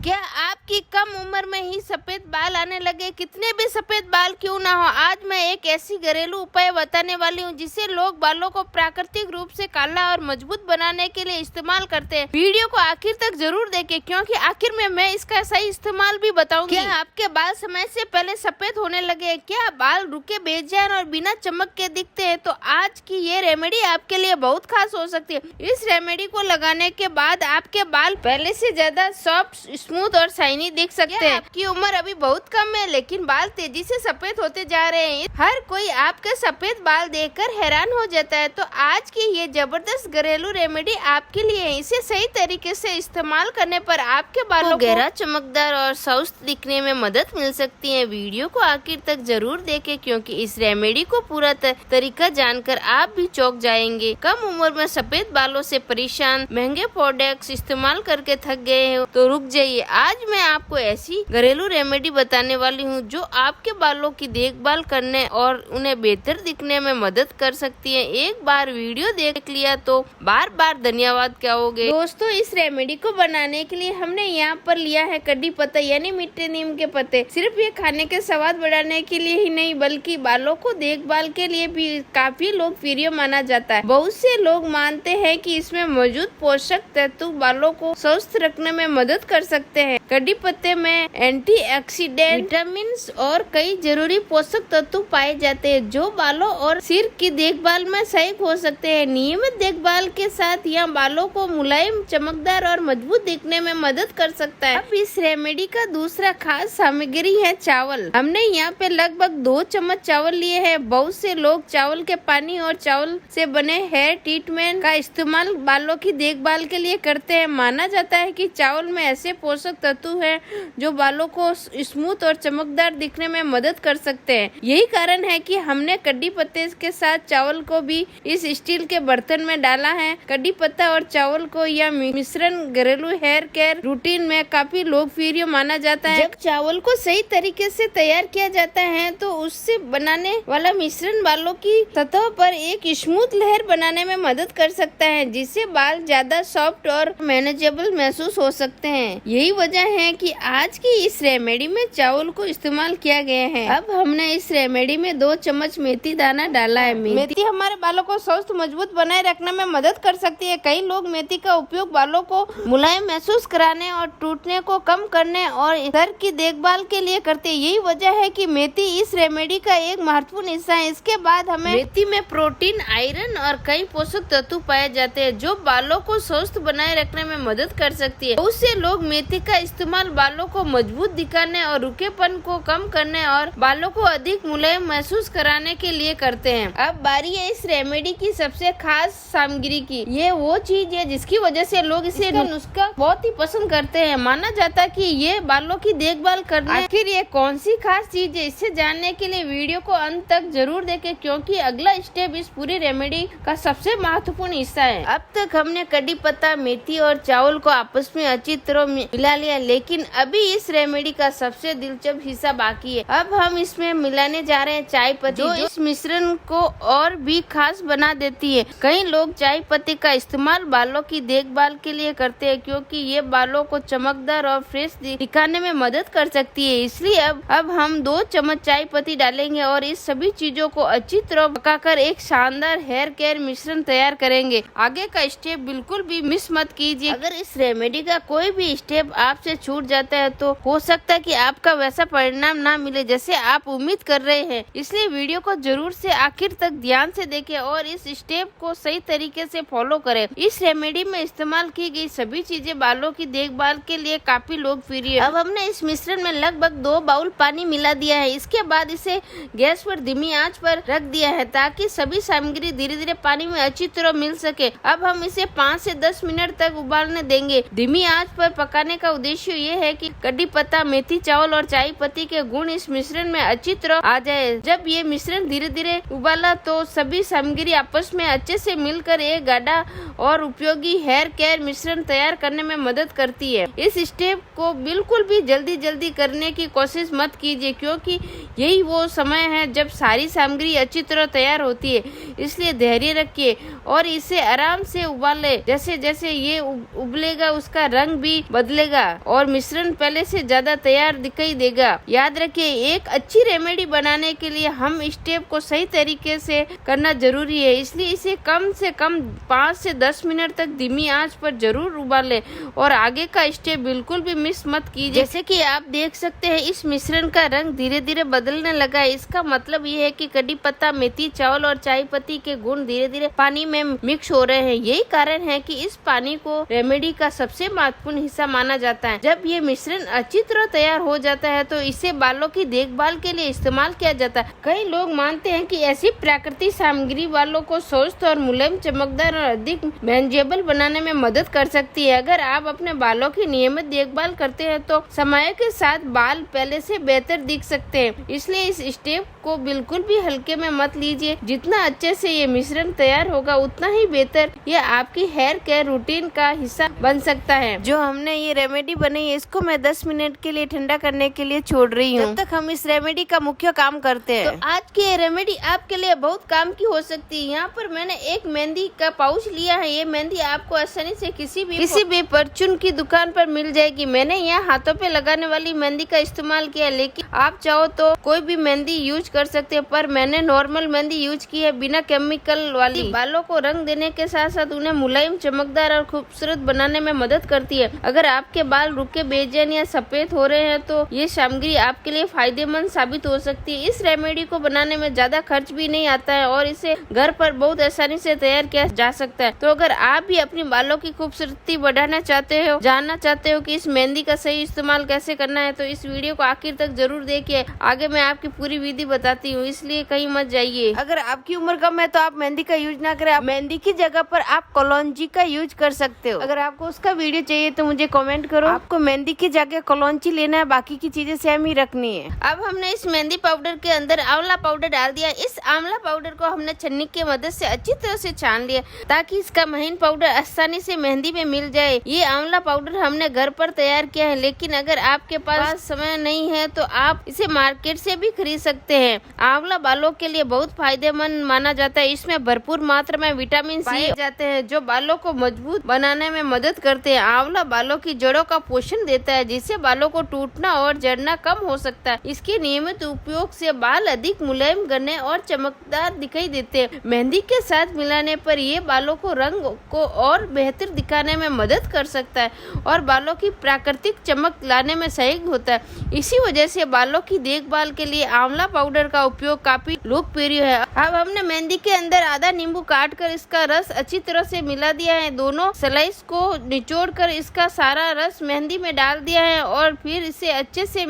क्या आपकी कम उम्र में ही सफेद बाल आने लगे? कितने भी सफेद बाल क्यों ना हो, आज मैं एक ऐसी घरेलू उपाय बताने वाली हूँ जिसे लोग बालों को प्राकृतिक रूप से काला और मजबूत बनाने के लिए इस्तेमाल करते हैं। वीडियो को आखिर तक जरूर देखें क्योंकि आखिर में मैं इसका सही इस्तेमाल भी बताऊंगी। क्या आपके बाल समय से पहले सफेद होने लगे? क्या बाल रुके बेजान और बिना चमक के दिखते हैं? तो आज की ये रेमेडी आपके लिए बहुत खास हो सकती है। इस रेमेडी को लगाने के बाद आपके बाल पहले से ज्यादा सॉफ्ट, स्मूथ और शाइनी दिख सकते हैं। आपकी उम्र अभी बहुत कम है लेकिन बाल तेजी से सफेद होते जा रहे हैं। हर कोई आपके सफेद बाल देखकर हैरान हो जाता है। तो आज की ये जबरदस्त घरेलू रेमेडी आपके लिए है। इसे सही तरीके से इस्तेमाल करने पर आपके बालों को गहरा, चमकदार और स्वस्थ दिखने में मदद मिल सकती है। वीडियो को आखिर तक जरूर देखें क्योंकि इस रेमेडी को पूरा तरीका जानकर आप भी चौंक जाएंगे। कम उम्र में सफेद बालों से परेशान, महंगे प्रोडक्ट्स इस्तेमाल करके थक गए हो तो रुक जाइए। आज मैं आपको ऐसी घरेलू रेमेडी बताने वाली हूँ जो आपके बालों की देखभाल करने और उन्हें बेहतर दिखने में मदद कर सकती है। एक बार वीडियो देख लिया तो बार बार धन्यवाद कहोगे। दोस्तों, इस रेमेडी को बनाने के लिए हमने यहाँ पर लिया है कड़ी पत्ता यानी मीठे नीम के पत्ते। सिर्फ ये खाने के स्वाद बढ़ाने के लिए ही नहीं बल्कि बालों को देखभाल के लिए भी काफी लोकप्रिय माना जाता है। बहुत से लोग मानते हैं कि इसमें मौजूद पोषक तत्व बालों को स्वस्थ रखने में मदद कर सकते हैं। कड़ी पत्ते में एंटीऑक्सीडेंट, विटामिन और कई जरूरी पोषक तत्व पाए जाते हैं जो बालों और सिर की देखभाल में सहायक हो सकते हैं। नियमित देखभाल के साथ यह बालों को मुलायम, चमकदार और मजबूत दिखने में मदद कर सकता है। अब इस रेमेडी का दूसरा खास सामग्री है चावल। हमने यहाँ पे लगभग 2 चम्मच चावल लिए हैं। बहुत से लोग चावल के पानी और चावल से बने हेयर ट्रीटमेंट का इस्तेमाल बालों की देखभाल के लिए करते हैं। माना जाता है कि चावल में ऐसे पोषक तत्व है जो बालों को स्मूथ और चमकदार दिखने में मदद कर सकते हैं। यही कारण है कि हमने कड़ी पत्ते के साथ चावल को भी इस स्टील के बर्तन में डाला है। कड़ी पत्ता और चावल को यह मिश्रण घरेलू हेयर केयर रूटीन में काफी लोकप्रिय माना जाता है। जब चावल को सही तरीके से तैयार किया जाता है तो उससे बनाने वाला मिश्रण बालों की सतह पर एक स्मूथ लहर बनाने में मदद कर सकता है जिससे बाल ज्यादा सॉफ्ट और मैनेजेबल महसूस हो सकते हैं। यही वजह है कि आज की इस रेमेडी में चावल को इस्तेमाल किया गया है। अब हमने इस रेमेडी में 2 चम्मच मेथी दाना डाला है। मेथी हमारे बालों को स्वस्थ, मजबूत बनाए रखने में मदद कर सकती है। कई लोग मेथी का उपयोग बालों को मुलायम महसूस कराने और टूटने को कम करने और सर की देखभाल के लिए करते हैं। यही वजह है कि मेथी इस रेमेडी का एक महत्वपूर्ण हिस्सा है। इसके बाद हमें मेथी में प्रोटीन, आयरन और कई पोषक तत्व पाए जाते हैं जो बालों को स्वस्थ बनाए रखने में मदद कर सकती है। बहुत से लोग मेथी का इस्तेमाल बालों को मजबूत दिखाने और रुकेपन को कम करने और बालों को अधिक मुलायम महसूस कराने के लिए करते हैं। अब बारी है इस रेमेडी की सबसे खास सामग्री की। ये वो चीज है जिसकी वजह से लोग इसे नुस्खा बहुत ही पसंद करते हैं। माना जाता है कि ये बालों की देखभाल करने आखिर ये कौन सी खास चीज है, इसे जानने के लिए वीडियो को अंत तक जरूर देखें क्योंकि अगला स्टेप इस पूरी रेमेडी का सबसे महत्वपूर्ण हिस्सा है। अब तक हमने कड़ी पत्ता, मेथी और चावल को आपस में अच्छी तरह मिला लिया लेकिन अभी इस रेमेडी का सबसे दिलचस्प हिस्सा बाकी है। अब हम इसमें मिलाने जा रहे हैं चाय पत्ती जो इस मिश्रण को और भी खास बना देती है। कई लोग चाय पत्ती का इस्तेमाल बालों की देखभाल के लिए करते हैं क्योंकि ये बालों को चमकदार और फ्रेश दिखाने में मदद कर सकती है। इसलिए अब हम 2 चम्मच चाय पत्ती डालेंगे और इस सभी चीजों को अच्छी तरह पकाकर एक शानदार हेयर केयर मिश्रण तैयार करेंगे। आगे का स्टेप बिल्कुल भी मिस मत कीजिए। अगर इस रेमेडी का कोई भी स्टेप आपसे छूट जाता है तो हो सकता है कि आपका वैसा परिणाम ना मिले जैसे आप उम्मीद कर रहे हैं। इसलिए वीडियो को जरूर से आखिर तक ध्यान से देखें और इस स्टेप को सही तरीके से फॉलो करें। इस रेमेडी में इस्तेमाल की गई सभी चीजें बालों की देखभाल के लिए काफी लोकप्रिय है। अब हमने इस मिश्रण में लगभग 2 बाउल पानी मिला दिया है। इसके बाद इसे गैस पर धीमी आंच पर रख दिया है ताकि सभी सामग्री धीरे धीरे पानी में अच्छी तरह मिल सके। अब हम इसे 5 से 10 मिनट तक उबालने देंगे। धीमी आंच पर पकाने का उद्देश्य ये है कि कड़ी पत्ता, मेथी, चावल और चाय पत्ती के गुण इस मिश्रण में अच्छी तरह आ जाए। जब ये मिश्रण धीरे धीरे उबाला तो सभी सामग्री आपस में अच्छे से मिलकर एक गाढ़ा और उपयोगी हेयर केयर मिश्रण तैयार करने में मदद करती है। इस स्टेप को बिल्कुल भी जल्दी करने की कोशिश मत कीजिए क्योंकि यही वो समय है जब सारी सामग्री अच्छी तरह तैयार होती है। इसलिए धैर्य रखिए और इसे आराम से उबालें। जैसे जैसे ये उबलेगा उसका रंग भी बदलेगा और मिश्रण पहले से ज्यादा तैयार दिखाई देगा। याद रखिए, एक अच्छी रेमेडी बनाने के लिए हम स्टेप को सही तरीके से करना जरूरी है, इसलिए इसे कम से कम 5 से 10 मिनट तक धीमी आंच पर जरूर उबालें और आगे का स्टेप बिल्कुल भी मिस मत कीजिए। जैसे कि आप देख सकते हैं, इस मिश्रण का रंग धीरे धीरे बदलने लगा है। इसका मतलब ये है कि कड़ी पत्ता, मेथी, चावल और चाय पत्ती के गुण धीरे धीरे पानी में मिक्स हो रहे हैं। यही कारण है कि इस पानी को रेमेडी का सबसे महत्वपूर्ण हिस्सा माना जाता है। जब ये मिश्रण अच्छी तरह तैयार हो जाता है तो इसे बालों की देखभाल के लिए इस्तेमाल किया जाता है। कई लोग मानते हैं कि ऐसी प्राकृतिक सामग्री बालों को स्वस्थ और मुलायम, चमकदार और अधिक मैनेजेबल बनाने में मदद कर सकती है। अगर आप अपने बालों की नियमित देखभाल करते हैं तो समय के साथ बाल पहले से बेहतर दिख सकते हैं। इसलिए इस स्टेप को बिल्कुल भी हल्के में मत लीजिए। जितना अच्छे से ये मिश्रण तैयार होगा उतना ही बेहतर ये आपकी हेयर केयर रूटीन का हिस्सा बन सकता है। जो हमने ये रेमेडी बनाई है, इसको मैं 10 मिनट के लिए ठंडा करने के लिए छोड़ रही हूँ। तब तक हम इस रेमेडी का मुख्य काम करते हैं। तो आज की ये रेमेडी आपके लिए बहुत काम की हो सकती है। यहाँ पर मैंने एक मेहंदी का पाउच लिया है। ये मेहंदी आपको आसानी से किसी भी परचून की दुकान पर मिल जाएगी। मैंने यहाँ हाथों पे लगाने वाली मेहंदी का इस्तेमाल किया, लेकिन आप चाहो तो कोई भी मेहंदी यूज कर सकते हैं, पर मैंने नॉर्मल मेहंदी यूज की है, बिना केमिकल वाली। बालों को रंग देने के साथ साथ उन्हें मुलायम, चमकदार और खूबसूरत बनाने में मदद करती है। अगर आपके बाल रुके, बेजान या सफेद हो रहे हैं तो ये सामग्री आपके लिए फायदेमंद साबित हो सकती है। इस रेमेडी को बनाने में ज्यादा खर्च भी नहीं आता है और इसे घर पर बहुत आसानी से तैयार किया जा सकता है। तो अगर आप भी अपनी बालों की खूबसूरती बढ़ाना चाहते हो, जानना चाहते हो कि इस मेहंदी का सही इस्तेमाल कैसे करना है, तो इस वीडियो को आखिर तक जरूर देखिए। आगे मैं आपकी पूरी विधि बताती हूँ, इसलिए कहीं मत जाइए। अगर आपकी उम्र कम है तो आप मेहंदी का यूज ना करें। मेहंदी की जगह पर आप कलौंजी का यूज कर सकते हो। अगर आपको उसका वीडियो चाहिए तो मुझे कमेंट करो। आपको मेहंदी की जगह कलौंजी लेना है, बाकी की चीजें सेम ही रखनी है। अब हमने इस मेहंदी पाउडर के अंदर आंवला पाउडर डाल दिया। इस आंवला पाउडर को हमने छन्नी की मदद से अच्छी तरह से छान लिया ताकि इसका महीन पाउडर आसानी से मेहंदी में मिल जाए। ये आंवला पाउडर हमने घर पर तैयार किया है, लेकिन अगर आपके पास समय नहीं है तो आप इसे मार्केट से भी खरीद सकते हैं। आंवला बालों के लिए बहुत फायदेमंद माना जाता है। इसमें भरपूर मात्रा में विटामिन सी पाए जाते हैं जो बालों को मजबूत बनाने में मदद करते हैं। आंवला बालों की जड़ों का पोषण देता है, जिससे बालों को टूटना और झड़ना कम हो सकता है। इसके नियमित उपयोग से बाल अधिक मुलायम, घने और चमकदार दिखाई देते हैं। मेहंदी के साथ मिलाने पर ये बालों को रंग को और बेहतर दिखाने में मदद कर सकता है और बालों की प्राकृतिक चमक लाने में सहायक होता है। इसी वजह से बालों की देखभाल के लिए आंवला पाउडर का उपयोग काफी लोकप्रिय है। अब हमने मेहंदी के अंदर आधा नींबू काट कर इसका रस अच्छी तरह से मिला दिया है। दोनों स्लाइस को निचोड़ कर इसका सारा रस मेहंदी में डाल दिया है और फिर इसे अच्छे से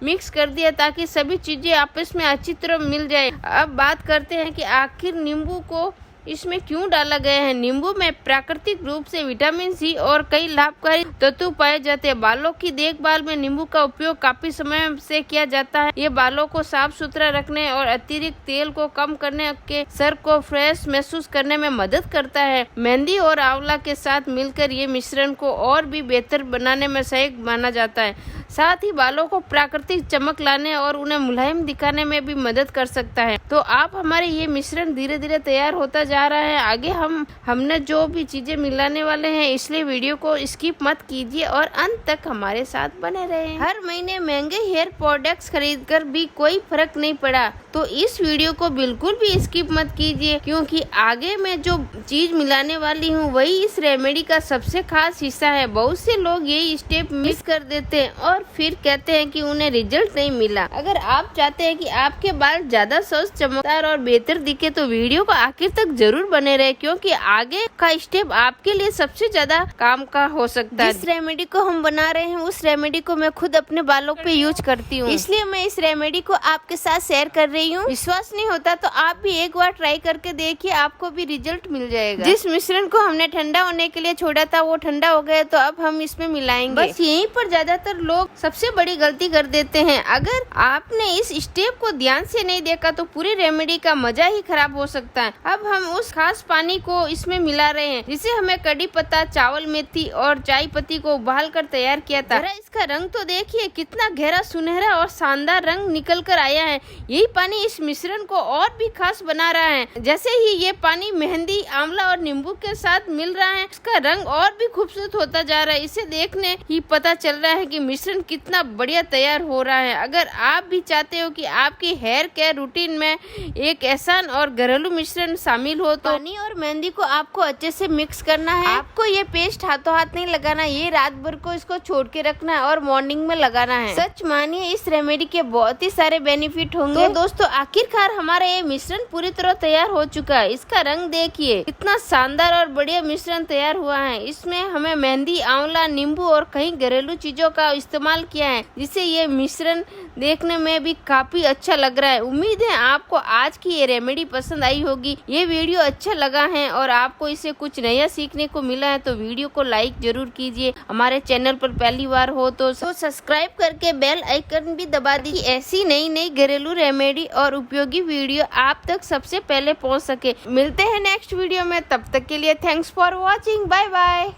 मिक्स कर दिया ताकि सभी चीजें आपस में अच्छी तरह मिल जाए। अब बात करते हैं कि आखिर नींबू को इसमें क्यों डाला गया है। नींबू में प्राकृतिक रूप से विटामिन सी और कई लाभकारी तत्व पाए जाते हैं। बालों की देखभाल में नींबू का उपयोग काफी समय से किया जाता है। ये बालों को साफ सुथरा रखने और अतिरिक्त तेल को कम करने के सर को फ्रेश महसूस करने में मदद करता है। मेहंदी और आंवला के साथ मिलकर ये मिश्रण को और भी बेहतर बनाने में सहायक माना जाता है। साथ ही बालों को प्राकृतिक चमक लाने और उन्हें मुलायम दिखाने में भी मदद कर सकता है। तो आप हमारे ये मिश्रण धीरे धीरे तैयार होता जा रहा है। आगे हमने जो भी चीजें मिलाने वाले हैं, इसलिए वीडियो को स्किप मत कीजिए और अंत तक हमारे साथ बने रहें। हर महीने महंगे हेयर प्रोडक्ट्स खरीदकर भी कोई फर्क नहीं पड़ा तो इस वीडियो को बिल्कुल भी स्किप मत कीजिए, क्योंकि आगे मैं जो चीज मिलाने वाली हूँ वही इस रेमेडी का सबसे खास हिस्सा है। बहुत से लोग यही स्टेप मिस कर देते हैं और फिर कहते हैं कि उन्हें रिजल्ट नहीं मिला। अगर आप चाहते हैं कि आपके बाल ज्यादा स्वस्थ, चमकदार और बेहतर दिखे तो वीडियो को आखिर तक जरूर बने रहे, क्योंकि आगे का स्टेप आपके लिए सबसे ज्यादा काम का हो सकता है। जिस रेमेडी को हम बना रहे हैं उस रेमेडी को मैं खुद अपने बालों पे यूज करती हूँ, इसलिए मैं इस रेमेडी को आपके साथ शेयर कर रही हूँ। विश्वास नहीं होता तो आप भी एक बार ट्राई करके देखिए, आपको भी रिजल्ट मिल जाएगा। जिस मिश्रण को हमने ठंडा होने के लिए छोड़ा था वो ठंडा हो गया, तो अब हम इसमें मिलाएंगे। बस यहीं पर ज्यादातर लोग लोग सबसे बड़ी गलती कर देते हैं। अगर आपने इस स्टेप को ध्यान से नहीं देखा तो पूरी रेमेडी का मजा ही खराब हो सकता है। अब हम उस खास पानी को इसमें मिला रहे हैं जिसे हमें कड़ी पत्ता, चावल, मेथी और चाय पत्ती को उबाल कर तैयार किया था। जरा इसका रंग तो देखिए, कितना गहरा, सुनहरा और शानदार रंग निकल कर आया है। यही पानी इस मिश्रण को और भी खास बना रहा है। जैसे ही ये पानी मेहंदी, आंवला और नींबू के साथ मिल रहा है, इसका रंग और भी खूबसूरत होता जा रहा है। इसे देखने ही पता चल रहा है कि मिश्रण कितना बढ़िया तैयार हो रहा है। अगर आप भी चाहते हो कि आपकी हेयर केयर रूटीन में एक आसान और घरेलू मिश्रण शामिल हो तो पानी और मेहंदी को आपको अच्छे से मिक्स करना है। आपको ये पेस्ट हाथों हाथ नहीं लगाना, ये रात भर को इसको छोड़ के रखना है और मॉर्निंग में लगाना है। सच मानिए इस रेमेडी के बहुत ही सारे बेनिफिट होंगे। तो दोस्तों, आखिरकार हमारा ये मिश्रण पूरी तरह तैयार हो चुका है। इसका रंग देखिए, कितना शानदार और बढ़िया मिश्रण तैयार हुआ है। इसमें हमें मेहंदी, आंवला, नींबू और कई घरेलू चीजों का इस्तेमाल किया है, जिससे ये मिश्रण देखने में भी काफी अच्छा लग रहा है। उम्मीद है आपको आज की ये रेमेडी पसंद आई होगी। ये वीडियो अच्छा लगा है और आपको इसे कुछ नया सीखने को मिला है तो वीडियो को लाइक जरूर कीजिए। हमारे चैनल पर पहली बार हो तो सब्सक्राइब करके बेल आइकन भी दबा दीजिए। ऐसी नई नई घरेलू रेमेडी और उपयोगी वीडियो आप तक सबसे पहले पहुंच सके। मिलते हैं नेक्स्ट वीडियो में, तब तक के लिए thanks for watching. Bye bye.